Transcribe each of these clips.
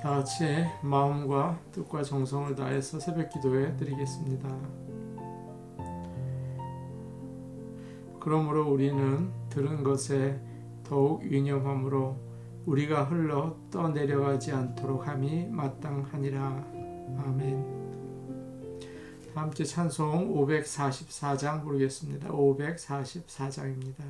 다 같이 마음과 뜻과 정성을 다해서 새벽 기도해 드리겠습니다. 그러므로 우리는 들은 것에 더욱 유념함으로 우리가 흘러 떠내려가지 않도록 함이 마땅하니라. 아멘. 함께 찬송 544장 부르겠습니다. 544장입니다.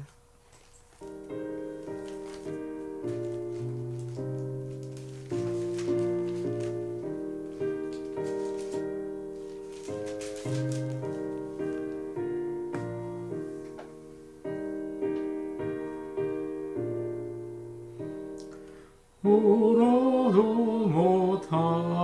울어도 못하네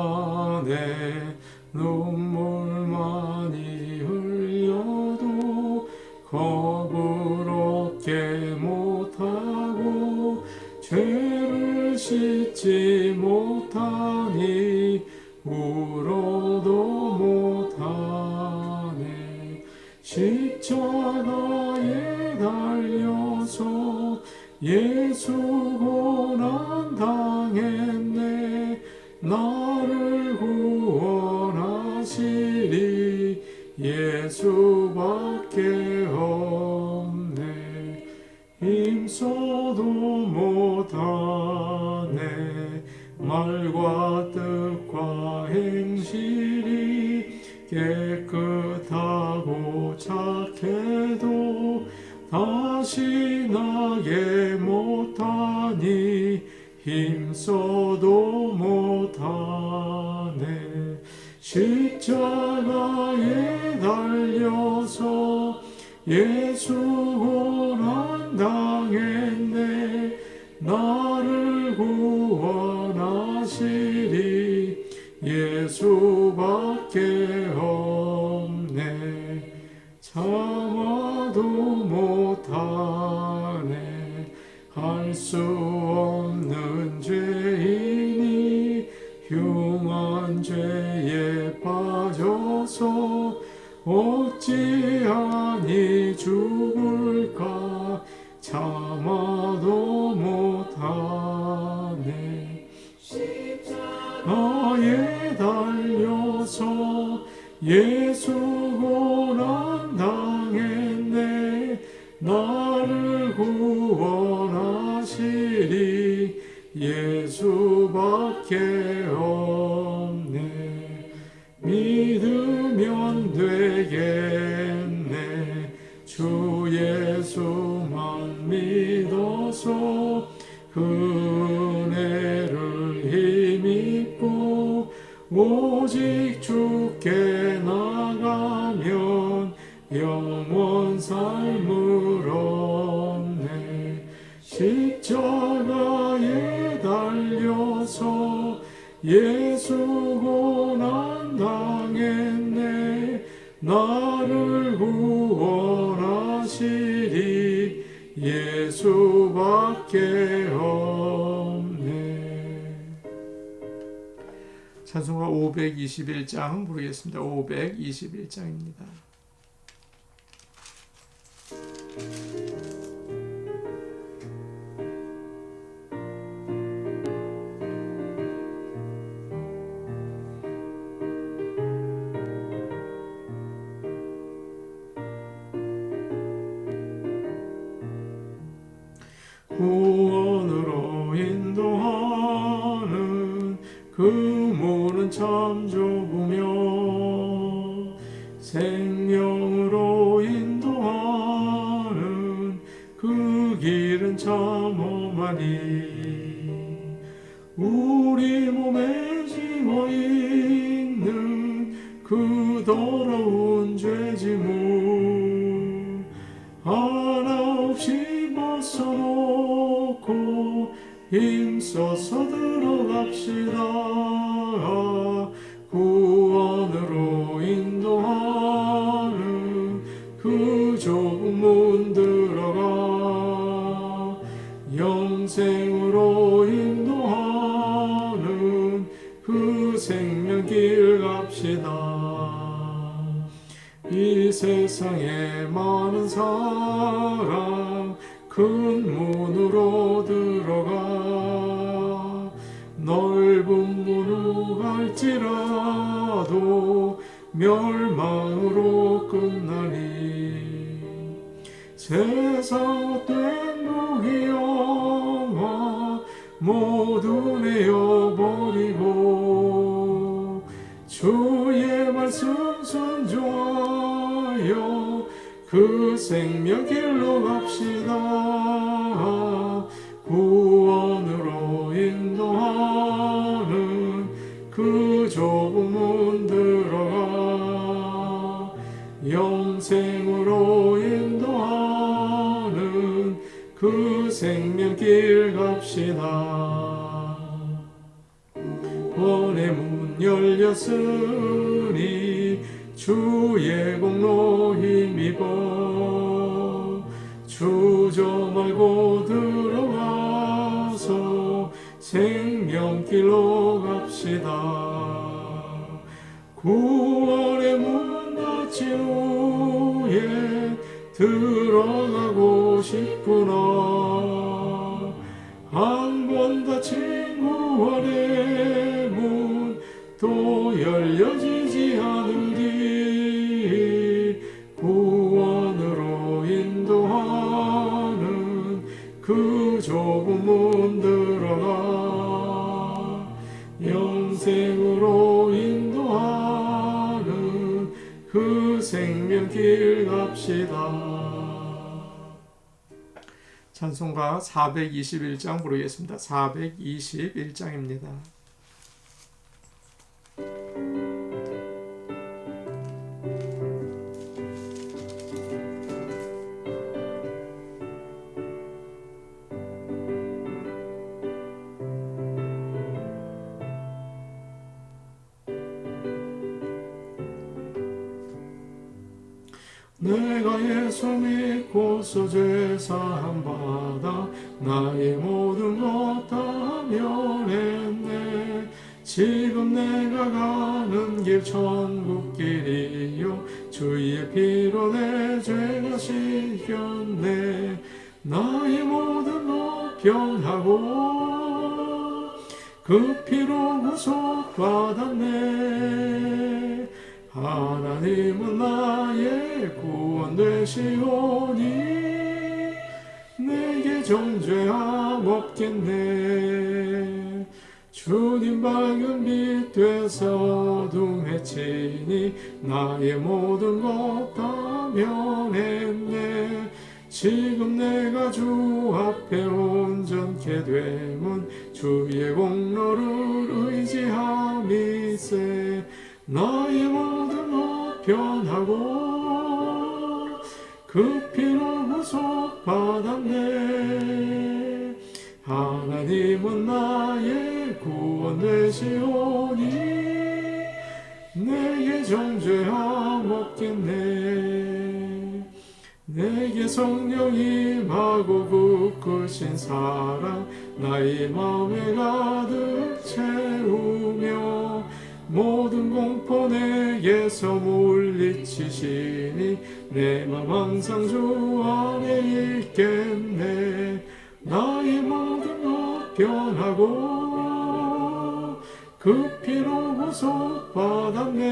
눈물 많이 흘려도 겁을 얻게 못하고 죄를 씻지 못하니 울어도 못하네. 십자가에 달려서 예수 고난 당했네. 나를 구원하시리 예수밖에 없네. 힘써도 못하네. 말과 뜻과 행실이 깨끗하고 착해도 다시 나게 못하니 힘써도 못하네. 십자가에 달려서 예수 고난 당했네. 나를 구원하시리 예수밖에 없네. 참아도 못하네. 할 수 없는 죄인이 흉한 죄에 빠져서 어찌하니 죽을까. 참아도 못하네. 십자가에 달려서 예수 고난 당했네. 나를 구원하시리 예수밖에 없네. 믿으면 되겠네. 주 예수만 믿어서 그 은혜를 힘입고 오직 주께 나가면 영원 삶을 얻네. 십자가에 달려서 예수 고난 당했네. 나를 구원하시리 예수밖에 없네. 찬송가 521장 부르겠습니다. 521장입니다. 구원으로 인도하는 그 문은 참 좁으며 생명으로 인도하는 그 길은 참 험하니 우리 몸에 지워 있는 그 더러운 죄짐을 하나 없이 벗어놓고 힘써서 들어갑시다. 구원으로 인도하는 그 좁은 문 들어가 영생으로 인도하는 그 생명길 갑시다. 이 세상에 많은 사람 큰 문으로 들어가 넓은 할지라도 멸망으로 끝나니 세상 헛된 무기 영화 모두 내어버리고 주의 말씀 순종하여 그 생명길로 갑시다. 구원으로 인도하는 그 좁은 문 들어가 영생으로 인도하는 그 생명길 갑시다. 구원의 문 열렸으니 주의 공로 힘입어 주저 말고 들어가서 생명길로 갑시다. 구원의 문 닫힌 후에 들어가고 싶구나. 한 번 닫힌 구원의 문 또 열려지지 않으리. 구원으로 인도하는 그 좁은 문 들어가 영생으로 인도하는 그 생명길 갑시다. 찬송가 421장 부르겠습니다. 421장입니다. 내가 예수 믿고서 죄사함 받아 나의 모든 것 다 면했네. 지금 내가 가는 길 천국길이요 주의 피로 내 죄가 씻겼네. 나의 모든 것 변하고 그 피로 구속받았네. 하나님은 나의 구원 되시오니 내게 정죄함 없겠네. 주님 밝은 빛 되사 어둠에 치니 나의 모든 것 다 면했네. 지금 내가 주 앞에 온전케 되면 주의 공로를 의지함이세. 나의 모든 것 변하고 그 피로 구속받았네. 하나님은 나의 구원 되시오니 내게 정죄함 없겠네. 내게 성령 임하고 그 크신 사랑 나의 마음에 가득 채우며 모든 공포 내게서 물리치시니 내 맘 항상 주 안에 있겠네. 나의 모든 것 변하고 그 피로 구속받았네.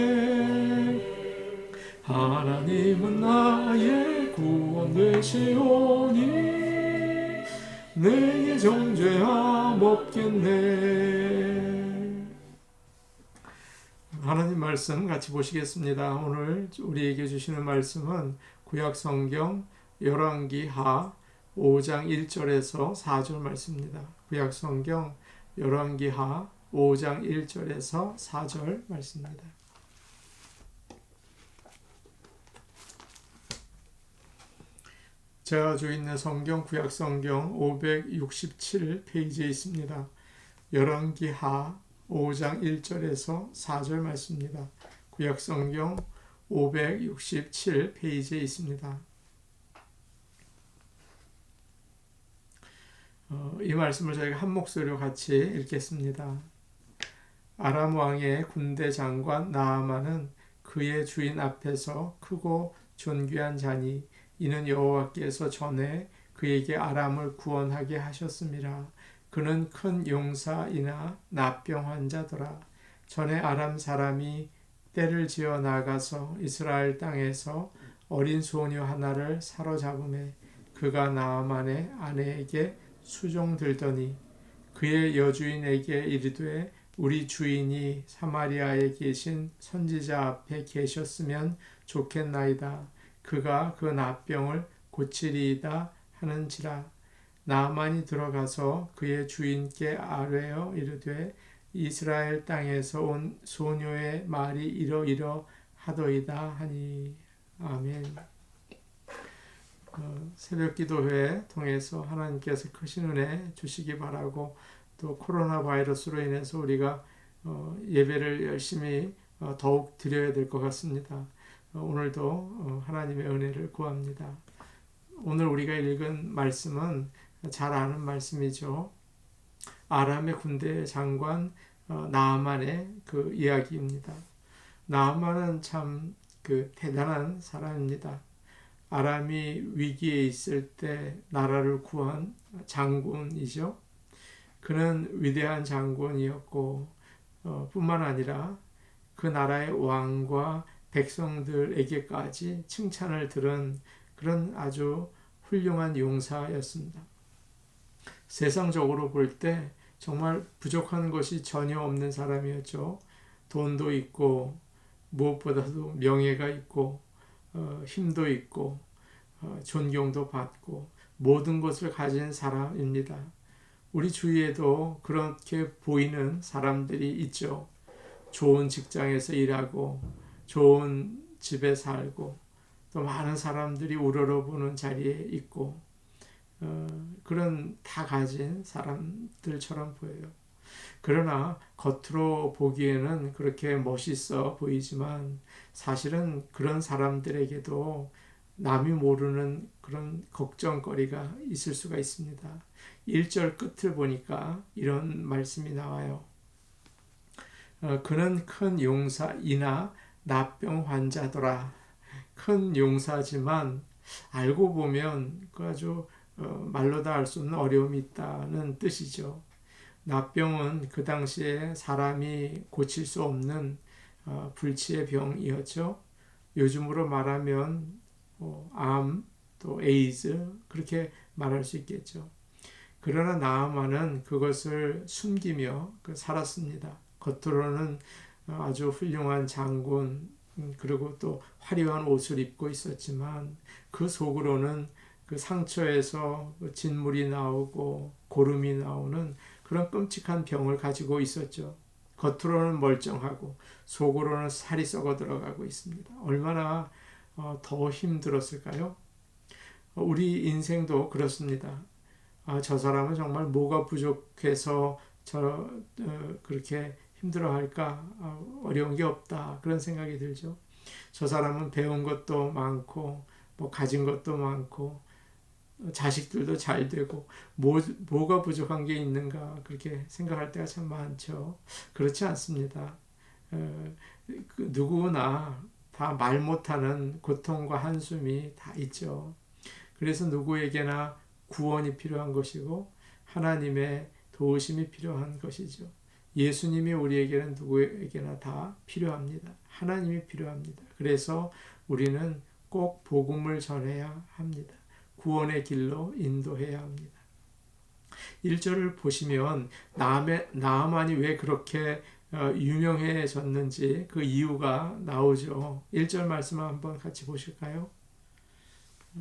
하나님은 나의 구원 되시오니 내게 정죄함 없겠네. 하나님 말씀 같이 보시겠습니다. 오늘 우리에게 주시는 말씀은 구약성경 열왕기하 5장 1절에서 4절 말씀입니다. 구약성경 열왕기하 5장 1절에서 4절 말씀입니다. 제가 가지고 있는 성경 구약성경 567페이지에 있습니다. 열왕기하 5장 1절에서 4절 말씀입니다. 구약성경 567페이지에 있습니다. 이 말씀을 저희가 한 목소리로 같이 읽겠습니다. 아람 왕의 군대 장관 나아만은 그의 주인 앞에서 크고 존귀한 자니 이는 여호와께서 전에 그에게 아람을 구원하게 하셨음이라. 그는 큰 용사이나 납병 환자더라. 전에 아람 사람이 떼를 지어 나가서 이스라엘 땅에서 어린 소녀 하나를 사로잡음에 그가 나아만의 아내에게 수종들더니 그의 여주인에게 이르되 우리 주인이 사마리아에 계신 선지자 앞에 계셨으면 좋겠나이다. 그가 그 나병을 고치리이다 하는지라. 나아만이 들어가서 그의 주인께 아뢰어 이르되 이스라엘 땅에서 온 소녀의 말이 이러이러 하더이다 하니. 아멘. 새벽 기도회 통해서 하나님께서 크신 은혜 주시기 바라고, 또 코로나 바이러스로 인해서 우리가 예배를 열심히 더욱 드려야 될 것 같습니다. 오늘도 하나님의 은혜를 구합니다. 오늘 우리가 읽은 말씀은 잘 아는 말씀이죠. 아람의 군대 장관 나아만의 그 이야기입니다. 나아만은 참 대단한 사람입니다. 아람이 위기에 있을 때 나라를 구한 장군이죠. 그는 위대한 장군이었고 뿐만 아니라 그 나라의 왕과 백성들에게까지 칭찬을 들은 그런 아주 훌륭한 용사였습니다. 세상적으로 볼 때 정말 부족한 것이 전혀 없는 사람이었죠. 돈도 있고 무엇보다도 명예가 있고 힘도 있고 존경도 받고 모든 것을 가진 사람입니다. 우리 주위에도 그렇게 보이는 사람들이 있죠. 좋은 직장에서 일하고 좋은 집에 살고 또 많은 사람들이 우러러보는 자리에 있고 그런 다 가진 사람들처럼 보여요. 그러나 겉으로 보기에는 그렇게 멋있어 보이지만 사실은 그런 사람들에게도 남이 모르는 그런 걱정거리가 있을 수가 있습니다. 1절 끝을 보니까 이런 말씀이 나와요. 그는 큰 용사이나 나병 환자더라. 큰 용사지만 알고 보면 그 아주 말로 다 할 수 없는 어려움이 있다는 뜻이죠. 나병은 그 당시에 사람이 고칠 수 없는 불치의 병이었죠. 요즘으로 말하면 암, 또 에이즈 그렇게 말할 수 있겠죠. 그러나 나아만은 그것을 숨기며 살았습니다. 겉으로는 아주 훌륭한 장군 그리고 또 화려한 옷을 입고 있었지만 그 속으로는 그 상처에서 진물이 나오고 고름이 나오는 그런 끔찍한 병을 가지고 있었죠. 겉으로는 멀쩡하고 속으로는 살이 썩어 들어가고 있습니다. 얼마나 더 힘들었을까요? 우리 인생도 그렇습니다. 저 사람은 정말 뭐가 부족해서 그렇게 힘들어할까? 어려운 게 없다. 그런 생각이 들죠. 저 사람은 배운 것도 많고 뭐 가진 것도 많고 자식들도 잘 되고 뭐가 부족한 게 있는가 그렇게 생각할 때가 참 많죠. 그렇지 않습니다. 누구나 다 말 못하는 고통과 한숨이 다 있죠. 그래서 누구에게나 구원이 필요한 것이고 하나님의 도우심이 필요한 것이죠. 예수님이 우리에게는 누구에게나 다 필요합니다. 하나님이 필요합니다. 그래서 우리는 꼭 복음을 전해야 합니다. 구원의 길로 인도해야 합니다. 1절을 보시면 나아만이 왜 그렇게 유명해졌는지 그 이유가 나오죠. 1절 말씀 한번 같이 보실까요?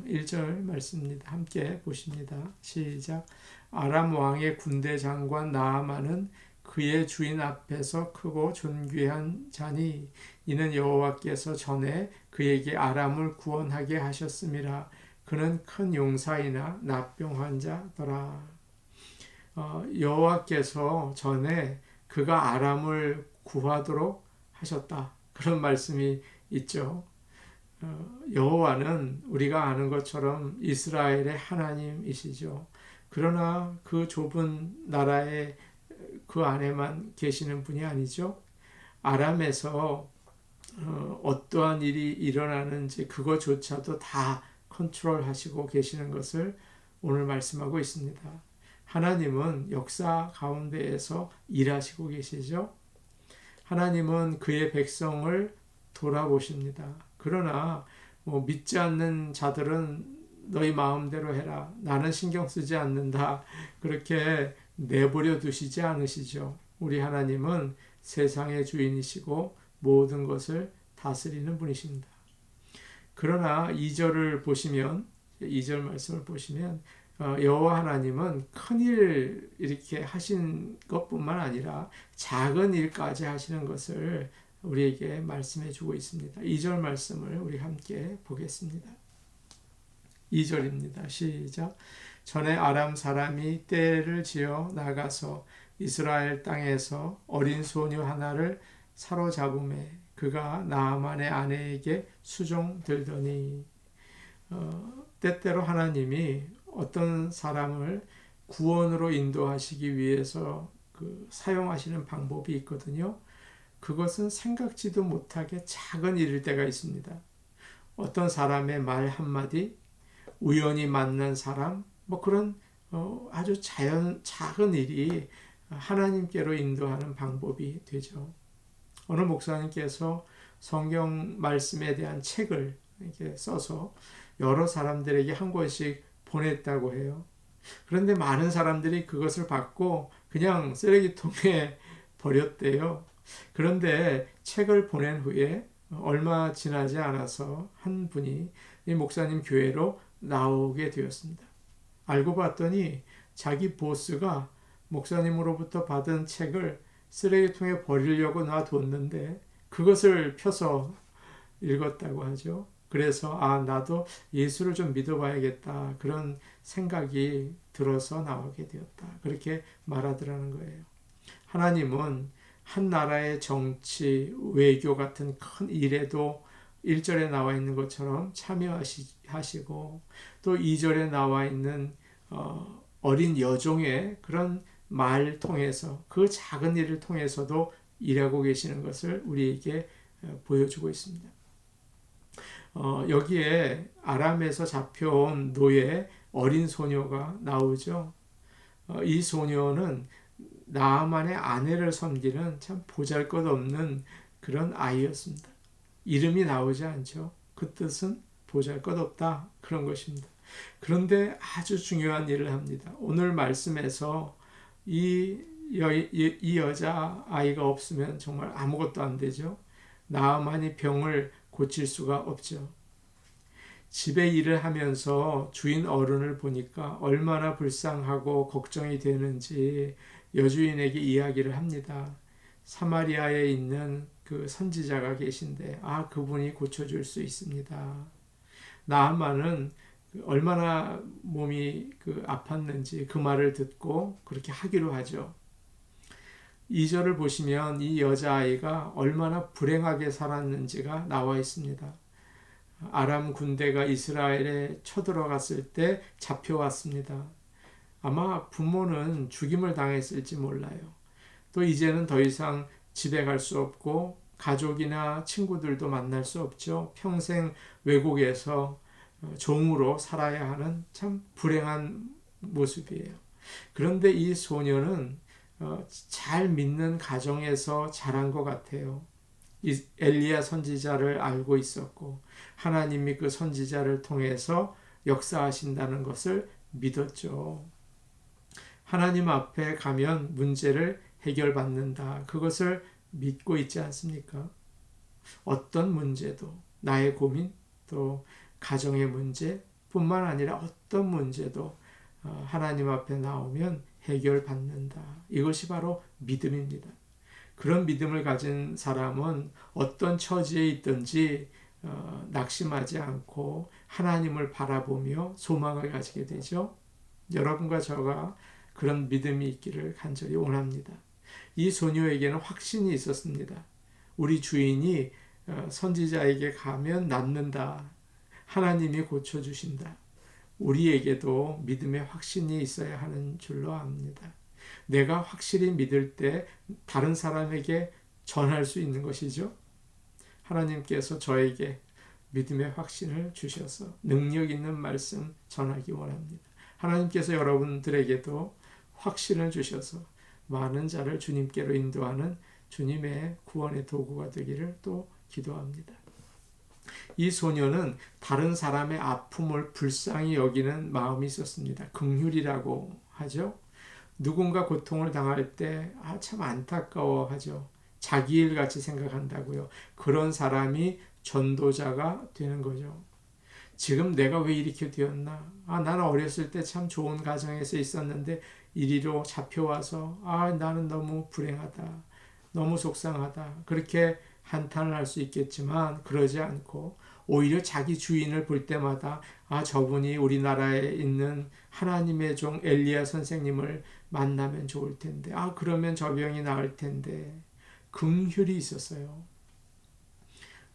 1절 말씀입니다. 함께 보십니다. 시작. 아람 왕의 군대 장관 나아만은 그의 주인 앞에서 크고 존귀한 자니 이는 여호와께서 전에 그에게 아람을 구원하게 하셨음이라. 그는 큰 용사이나 나병 환자더라. 여호와께서 전에 그가 아람을 구하도록 하셨다. 그런 말씀이 있죠. 여호와는 우리가 아는 것처럼 이스라엘의 하나님이시죠. 그러나 그 좁은 나라의 그 안에만 계시는 분이 아니죠. 아람에서 어떠한 일이 일어나는지 그것조차도 다 컨트롤하시고 계시는 것을 오늘 말씀하고 있습니다. 하나님은 역사 가운데에서 일하시고 계시죠. 하나님은 그의 백성을 돌아보십니다. 그러나 믿지 않는 자들은 너희 마음대로 해라. 나는 신경 쓰지 않는다. 그렇게 내버려 두시지 않으시죠. 우리 하나님은 세상의 주인이시고 모든 것을 다스리는 분이십니다. 그러나 2절을 보시면 2절 말씀을 보시면 여호와 하나님은 큰일 이렇게 하신 것뿐만 아니라 작은 일까지 하시는 것을 우리에게 말씀해 주고 있습니다. 2절 말씀을 우리 함께 보겠습니다. 2절입니다. 시작. 전에 아람 사람이 떼를 지어 나가서 이스라엘 땅에서 어린 소녀 하나를 사로잡음에 그가 나아만의 아내에게 수종들더니 때때로 하나님이 어떤 사람을 구원으로 인도하시기 위해서 사용하시는 방법이 있거든요. 그것은 생각지도 못하게 작은 일일 때가 있습니다. 어떤 사람의 말 한마디, 우연히 만난 사람, 그런 아주 작은 일이 하나님께로 인도하는 방법이 되죠. 어느 목사님께서 성경 말씀에 대한 책을 이렇게 써서 여러 사람들에게 한 권씩 보냈다고 해요. 그런데 많은 사람들이 그것을 받고 그냥 쓰레기통에 버렸대요. 그런데 책을 보낸 후에 얼마 지나지 않아서 한 분이 이 목사님 교회로 나오게 되었습니다. 알고 봤더니 자기 보스가 목사님으로부터 받은 책을 쓰레기통에 버리려고 놔뒀는데 그것을 펴서 읽었다고 하죠. 그래서 나도 예수를 좀 믿어봐야겠다 그런 생각이 들어서 나오게 되었다. 그렇게 말하더라는 거예요. 하나님은 한 나라의 정치, 외교 같은 큰 일에도 1절에 나와 있는 것처럼 참여하시고 또 2절에 나와 있는 어린 여종의 그런 말 통해서 그 작은 일을 통해서도 일하고 계시는 것을 우리에게 보여주고 있습니다. 여기에 아람에서 잡혀온 노예 어린 소녀가 나오죠. 이 소녀는 나아만의 아내를 섬기는 참 보잘것없는 그런 아이였습니다. 이름이 나오지 않죠. 그 뜻은 보잘것없다 그런 것입니다. 그런데 아주 중요한 일을 합니다. 오늘 말씀에서 이 여자 아이가 없으면 정말 아무것도 안 되죠. 나아만이 병을 고칠 수가 없죠. 집에 일을 하면서 주인 어른을 보니까 얼마나 불쌍하고 걱정이 되는지 여주인에게 이야기를 합니다. 사마리아에 있는 그 선지자가 계신데 그분이 고쳐줄 수 있습니다. 나아만은 얼마나 몸이 아팠는지 그 말을 듣고 그렇게 하기로 하죠. 2절을 보시면 이 여자아이가 얼마나 불행하게 살았는지가 나와 있습니다. 아람 군대가 이스라엘에 쳐들어갔을 때 잡혀왔습니다. 아마 부모는 죽임을 당했을지 몰라요. 또 이제는 더 이상 집에 갈 수 없고 가족이나 친구들도 만날 수 없죠. 평생 외국에서 종으로 살아야 하는 참 불행한 모습이에요. 그런데 이 소녀는 잘 믿는 가정에서 자란 것 같아요. 엘리야 선지자를 알고 있었고 하나님이 그 선지자를 통해서 역사하신다는 것을 믿었죠. 하나님 앞에 가면 문제를 해결받는다. 그것을 믿고 있지 않습니까? 어떤 문제도 나의 고민 또 가정의 문제뿐만 아니라 어떤 문제도 하나님 앞에 나오면 해결받는다. 이것이 바로 믿음입니다. 그런 믿음을 가진 사람은 어떤 처지에 있든지 낙심하지 않고 하나님을 바라보며 소망을 가지게 되죠. 여러분과 저가 그런 믿음이 있기를 간절히 원합니다. 이 소녀에게는 확신이 있었습니다. 우리 주인이 선지자에게 가면 낫는다. 하나님이 고쳐주신다. 우리에게도 믿음의 확신이 있어야 하는 줄로 압니다. 내가 확실히 믿을 때 다른 사람에게 전할 수 있는 것이죠. 하나님께서 저에게 믿음의 확신을 주셔서 능력 있는 말씀 전하기 원합니다. 하나님께서 여러분들에게도 확신을 주셔서 많은 자를 주님께로 인도하는 주님의 구원의 도구가 되기를 또 기도합니다. 이 소녀는 다른 사람의 아픔을 불쌍히 여기는 마음이 있었습니다. 긍휼이라고 하죠. 누군가 고통을 당할 때 참 안타까워하죠. 자기 일같이 생각한다고요. 그런 사람이 전도자가 되는 거죠. 지금 내가 왜 이렇게 되었나? 나는 어렸을 때 참 좋은 가정에서 있었는데 이리로 잡혀와서 나는 너무 불행하다. 너무 속상하다. 그렇게 한탄을 할 수 있겠지만 그러지 않고 오히려 자기 주인을 볼 때마다 저분이 우리나라에 있는 하나님의 종 엘리야 선생님을 만나면 좋을 텐데 그러면 저 병이 나을 텐데 긍휼이 있었어요.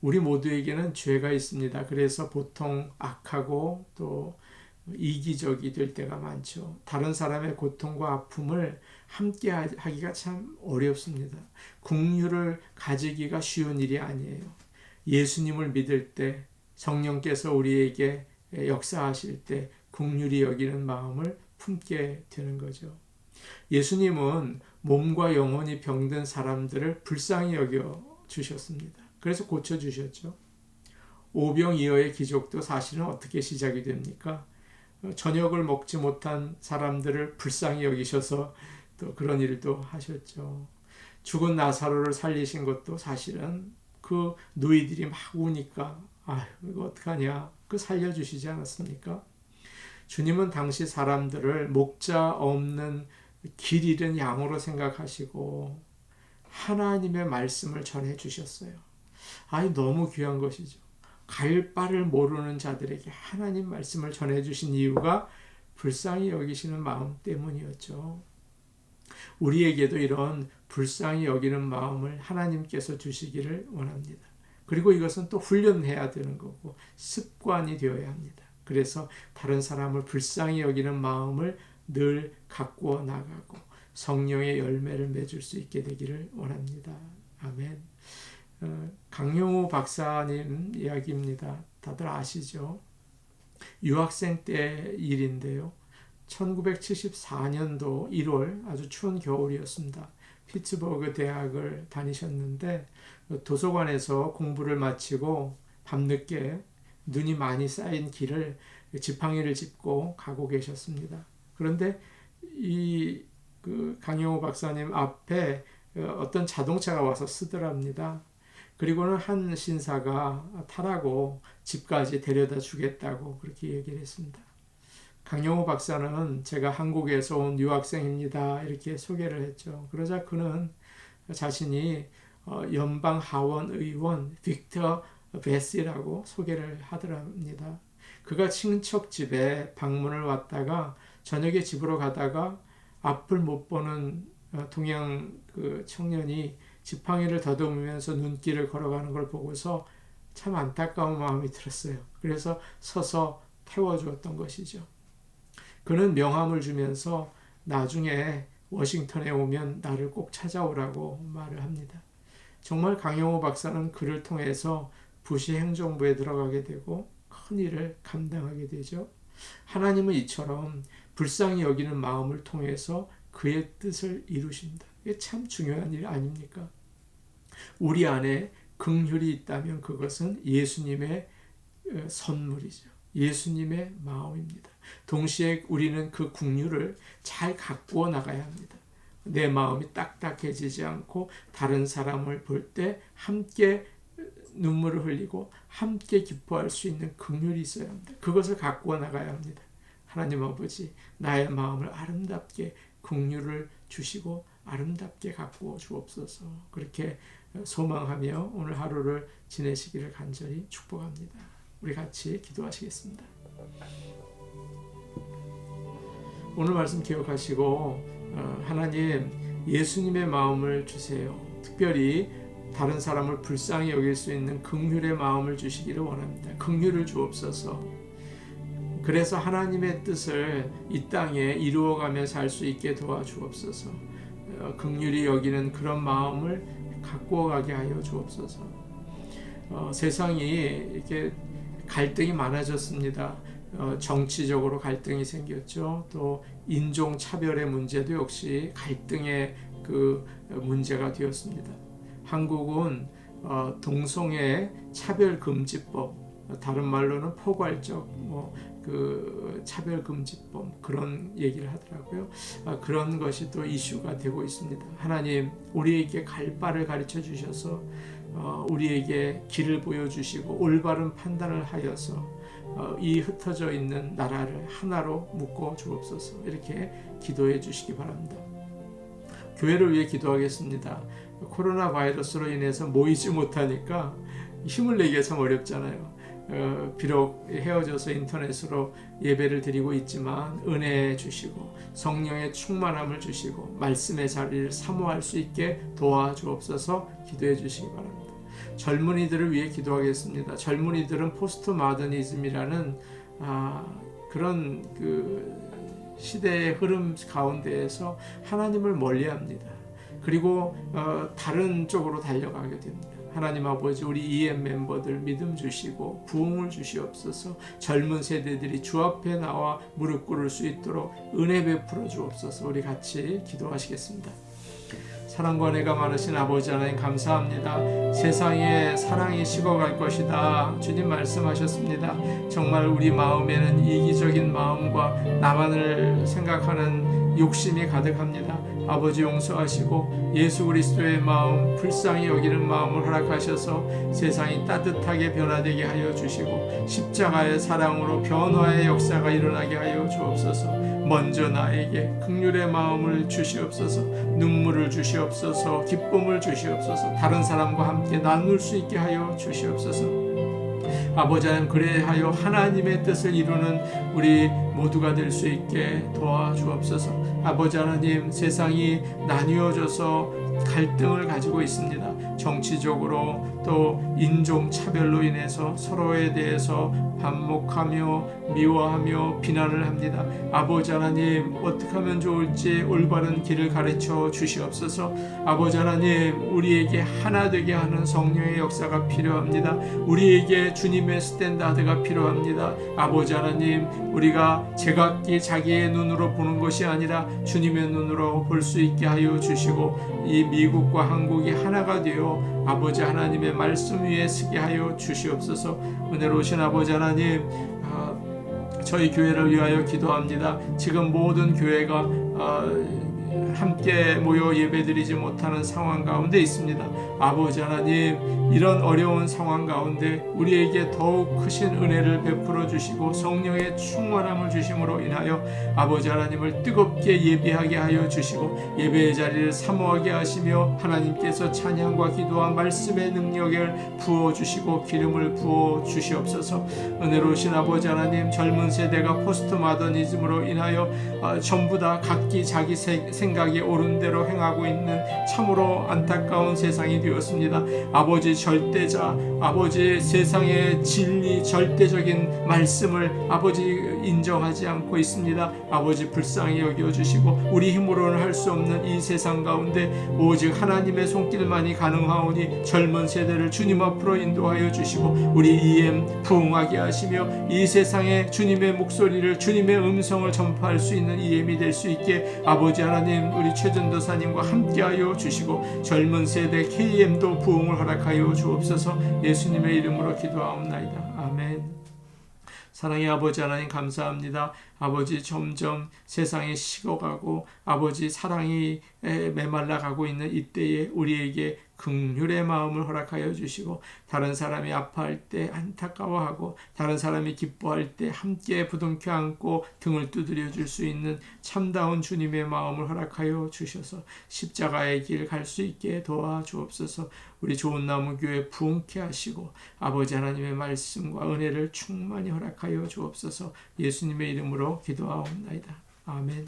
우리 모두에게는 죄가 있습니다. 그래서 보통 악하고 또 이기적이 될 때가 많죠. 다른 사람의 고통과 아픔을 함께 하기가 참 어렵습니다. 긍휼을 가지기가 쉬운 일이 아니에요. 예수님을 믿을 때 성령께서 우리에게 역사하실 때 긍휼히 여기는 마음을 품게 되는 거죠. 예수님은 몸과 영혼이 병든 사람들을 불쌍히 여겨 주셨습니다. 그래서 고쳐주셨죠. 오병이어의 기적도 사실은 어떻게 시작이 됩니까? 저녁을 먹지 못한 사람들을 불쌍히 여기셔서 또 그런 일도 하셨죠. 죽은 나사로를 살리신 것도 사실은 그 누이들이 막 우니까 이거 어떡하냐 살려주시지 않았습니까? 주님은 당시 사람들을 목자 없는 길 잃은 양으로 생각하시고 하나님의 말씀을 전해 주셨어요. 너무 귀한 것이죠. 갈 바를 모르는 자들에게 하나님 말씀을 전해 주신 이유가 불쌍히 여기시는 마음 때문이었죠. 우리에게도 이런 불쌍히 여기는 마음을 하나님께서 주시기를 원합니다. 그리고 이것은 또 훈련해야 되는 거고 습관이 되어야 합니다. 그래서 다른 사람을 불쌍히 여기는 마음을 늘 가꾸어 나가고 성령의 열매를 맺을 수 있게 되기를 원합니다. 아멘. 강용우 박사님 이야기입니다. 다들 아시죠? 유학생 때 일인데요. 1974년도 1월 아주 추운 겨울이었습니다. 피츠버그 대학을 다니셨는데 도서관에서 공부를 마치고 밤늦게 눈이 많이 쌓인 길을 지팡이를 짚고 가고 계셨습니다. 그런데 이 강용우 박사님 앞에 어떤 자동차가 와서 쓰더랍니다. 그리고는 한 신사가 타라고 집까지 데려다 주겠다고 그렇게 얘기를 했습니다. 강용우 박사는 제가 한국에서 온 유학생입니다. 이렇게 소개를 했죠. 그러자 그는 자신이 연방 하원 의원 빅터 베시라고 소개를 하더랍니다. 그가 친척 집에 방문을 왔다가 저녁에 집으로 가다가 앞을 못 보는 동양 청년이 지팡이를 더듬으면서 눈길을 걸어가는 걸 보고서 참 안타까운 마음이 들었어요. 그래서 서서 태워주었던 것이죠. 그는 명함을 주면서 나중에 워싱턴에 오면 나를 꼭 찾아오라고 말을 합니다. 정말 강용우 박사는 그를 통해서 부시 행정부에 들어가게 되고 큰 일을 감당하게 되죠. 하나님은 이처럼 불쌍히 여기는 마음을 통해서 그의 뜻을 이루신다. 이게 참 중요한 일 아닙니까? 우리 안에 긍휼이 있다면 그것은 예수님의 선물이죠. 예수님의 마음입니다. 동시에 우리는 그 긍휼을 잘 가꾸어 나가야 합니다. 내 마음이 딱딱해지지 않고 다른 사람을 볼 때 함께 눈물을 흘리고 함께 기뻐할 수 있는 긍휼이 있어야 합니다. 그것을 가꾸어 나가야 합니다. 하나님 아버지, 나의 마음을 아름답게 긍휼을 주시고 아름답게 가꾸어 주옵소서. 그렇게 소망하며 오늘 하루를 지내시기를 간절히 축복합니다. 우리 같이 기도하시겠습니다. 오늘 말씀 기억하시고 하나님 예수님의 마음을 주세요. 특별히 다른 사람을 불쌍히 여길 수 있는 긍휼의 마음을 주시기를 원합니다. 긍휼을 주옵소서. 그래서 하나님의 뜻을 이 땅에 이루어가며 살 수 있게 도와주옵소서. 긍휼히 여기는 그런 마음을 가꾸어 가게 하여 주옵소서. 세상이 이렇게 갈등이 많아졌습니다. 정치적으로 갈등이 생겼죠. 또 인종차별의 문제도 역시 갈등의 그 문제가 되었습니다. 한국은 동성애 차별금지법, 다른 말로는 포괄적 그 차별금지법, 그런 얘기를 하더라고요. 그런 것이 또 이슈가 되고 있습니다. 하나님, 우리에게 갈 바를 가르쳐 주셔서 우리에게 길을 보여주시고 올바른 판단을 하여서 이 흩어져 있는 나라를 하나로 묶어 주옵소서. 이렇게 기도해 주시기 바랍니다. 교회를 위해 기도하겠습니다. 코로나 바이러스로 인해서 모이지 못하니까 힘을 내기가 참 어렵잖아요. 비록 헤어져서 인터넷으로 예배를 드리고 있지만 은혜 주시고 성령의 충만함을 주시고 말씀의 자리를 사모할 수 있게 도와주옵소서. 기도해 주시기 바랍니다. 젊은이들을 위해 기도하겠습니다. 젊은이들은 포스트 마더니즘이라는 그런 그 시대의 흐름 가운데에서 하나님을 멀리합니다. 그리고 다른 쪽으로 달려가게 됩니다. 하나님 아버지, 우리 EM 멤버들 믿음 주시고 부흥을 주시옵소서. 젊은 세대들이 주 앞에 나와 무릎 꿇을 수 있도록 은혜 베풀어 주옵소서. 우리 같이 기도하시겠습니다. 사랑과 은혜가 많으신 아버지 하나님, 감사합니다. 세상에 사랑이 식어갈 것이다, 주님 말씀하셨습니다. 정말 우리 마음에는 이기적인 마음과 나만을 생각하는 욕심이 가득합니다. 아버지, 용서하시고 예수 그리스도의 마음, 불쌍히 여기는 마음을 허락하셔서 세상이 따뜻하게 변화되게 하여 주시고 십자가의 사랑으로 변화의 역사가 일어나게 하여 주옵소서. 먼저 나에게 긍휼의 마음을 주시옵소서. 눈물을 주시옵소서. 기쁨을 주시옵소서. 다른 사람과 함께 나눌 수 있게 하여 주시옵소서. 아버지 하나님, 그래하여 하나님의 뜻을 이루는 우리 모두가 될 수 있게 도와주옵소서. 아버지 하나님, 세상이 나뉘어져서 갈등을 가지고 있습니다. 정치적으로 또 인종차별로 인해서 서로에 대해서 반목하며 미워하며 비난을 합니다. 아버지 하나님, 어떻게 하면 좋을지 올바른 길을 가르쳐 주시옵소서. 아버지 하나님, 우리에게 하나 되게 하는 성령의 역사가 필요합니다. 우리에게 주님의 스탠다드가 필요합니다. 아버지 하나님, 우리가 제각기 자기의 눈으로 보는 것이 아니라 주님의 눈으로 볼 수 있게 하여 주시고 이 미국과 한국이 하나가 되어 아버지 하나님의 말씀 위에 서게 하여 주시옵소서. 은혜로우신 아버지 하나님, 저희 교회를 위하여 기도합니다. 지금 모든 교회가 함께 모여 예배드리지 못하는 상황 가운데 있습니다. 아버지 하나님, 이런 어려운 상황 가운데 우리에게 더욱 크신 은혜를 베풀어 주시고 성령의 충만함을 주심으로 인하여 아버지 하나님을 뜨겁게 예배하게 하여 주시고 예배의 자리를 사모하게 하시며 하나님께서 찬양과 기도와 말씀의 능력을 부어주시고 기름을 부어 주시옵소서. 은혜로우신 아버지 하나님, 젊은 세대가 포스트 마더니즘으로 인하여 전부 다 각기 자기 생각이 옳은 대로 행하고 있는 참으로 안타까운 세상이 되었습니다. 아버지 절대자, 아버지 세상의 진리, 절대적인 말씀을 아버지 인정하지 않고 있습니다. 아버지 불쌍히 여겨주시고 우리 힘으로는 할 수 없는 이 세상 가운데 오직 하나님의 손길만이 가능하오니 젊은 세대를 주님 앞으로 인도하여 주시고 우리 EM 부흥하게 하시며 이 세상에 주님의 목소리를, 주님의 음성을 전파할 수 있는 EM이 될 수 있게 아버지 하나님, 우리 최전도사님과 함께하여 주시고 젊은 세대 KM도 부흥을 허락하여 주옵소서. 예수님의 이름으로 기도하옵나이다. 아멘. 사랑의 아버지 하나님, 감사합니다. 아버지, 점점 세상이 식어가고 아버지 사랑이 메말라가고 있는 이때에 우리에게 긍휼의 마음을 허락하여 주시고 다른 사람이 아파할 때 안타까워하고 다른 사람이 기뻐할 때 함께 부둥켜 안고 등을 두드려 줄 수 있는 참다운 주님의 마음을 허락하여 주셔서 십자가의 길 갈 수 있게 도와주옵소서. 우리 좋은 나무 교회 부흥케 하시고 아버지 하나님의 말씀과 은혜를 충만히 허락하여 주옵소서. 예수님의 이름으로 기도하옵나이다. 아멘.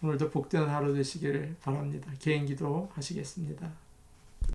오늘도 복된 하루 되시기를 바랍니다. 개인 기도 하시겠습니다.